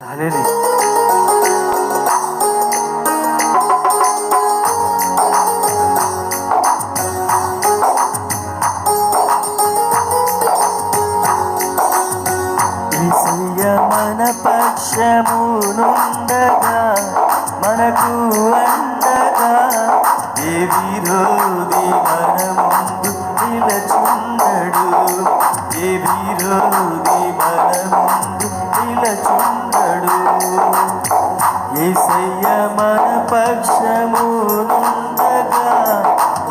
హల్లెలూయా. యేసయ్య మన పక్షమునుండగా మనకు అండగా ఏ విరోధి మన ముందు నిలచుండడు. ఏ విరోధి మన ముందు నిలచుండడు. యేసయ్య మన పక్షమునుండగా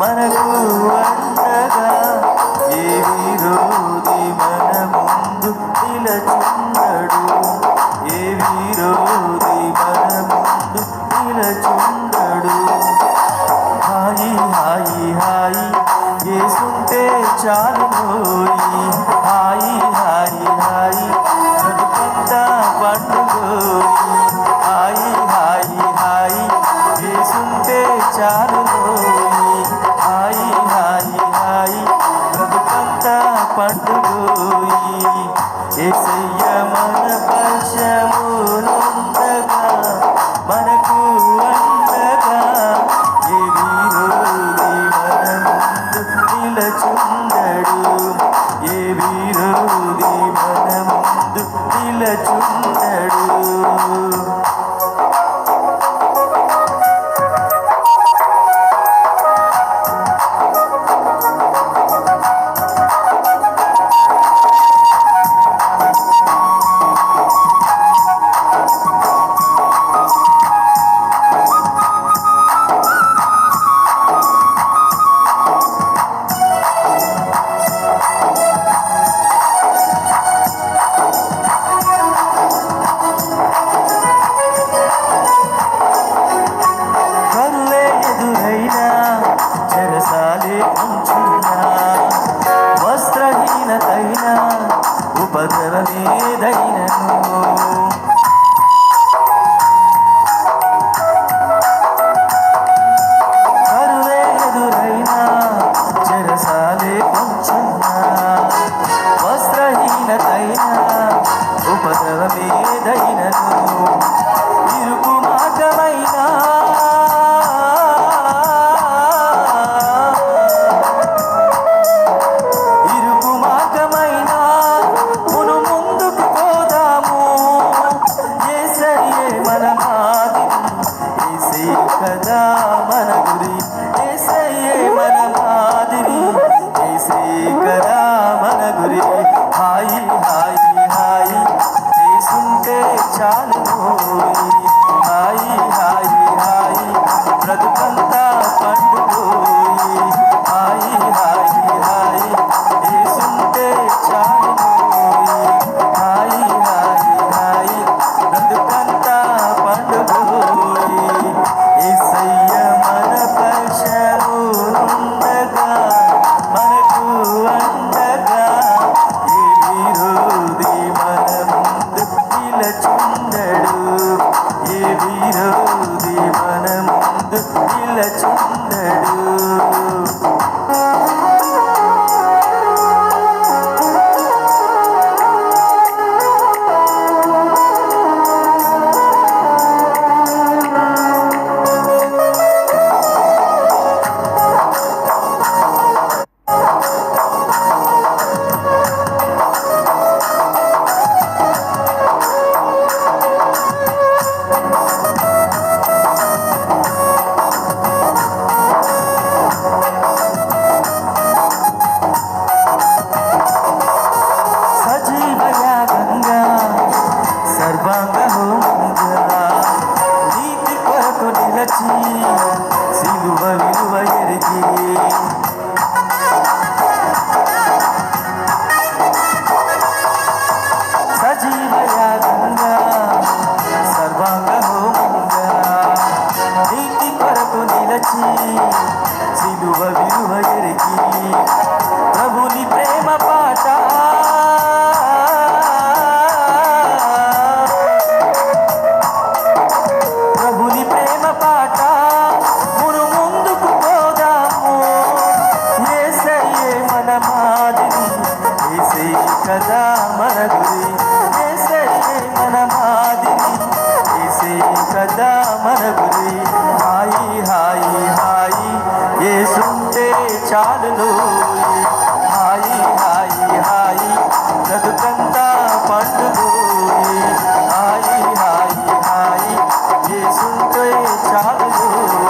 మనకు అండగా ఏ విరోధి మన ముందు నిలచుండడు. ఏ విరోధి మన ముందు నిలచుండడు. హాయి హాయి హాయి యేసుంటే చాలునోయి. హాయి హాయి హాయి బ్రతుకంతా పండుగోయి. హాయి హాయి హాయి యేసుంటే చాలునోయి. హాయి హాయి హాయి బ్రతుకంతా పండుగోయి. యేసయ్య మన పక్షమునుండగా మనకు అండగా ఏ విరోధి మన ముందు నిలచుండడు. ఏ విరోధి మన ముందు నిలచుండడు. వస్త్రహీనతైనా ఉపద్రవమేదైనను కరువే ఎదురైనా చెరసాలే పొంచున్నా. వస్త్రహీనతైనా ఉపద్రవమేదైనను ఇరుకు మార్గమైనా కదా మన గురి. యేసయ్యే మన మాదిరి. యేసయ్యే కదా మన గురి. హాయి హాయి హాయి యేసుంటే చాలునోయి. హాయి హాయి హాయి బ్రతుకంతా పండుగోయి. హాయి హాయి హాయి యేసుంటే చాలునోయి. హాయి హాయి హాయి బ్రతుకంతా పండుగోయి. యేసయ్య మన పక్షమునుండగా మనకు అండగా ఏ విరోధి మన ముందు నిలచుండడు. ఏ విరోధి మన ముందు నిలచుండడు. సర్వాంగ హోమంగా నీతి కొరకు నిలచి సిలువ విలువ ఎరిగి సజీవయాగంగా సర్వాంగ హోమంగా నీతి కొరకు నిలచి సిలువ విలువ ఎరిగి ప్రభుని ప్రేమ పాట ఒకటే చాలు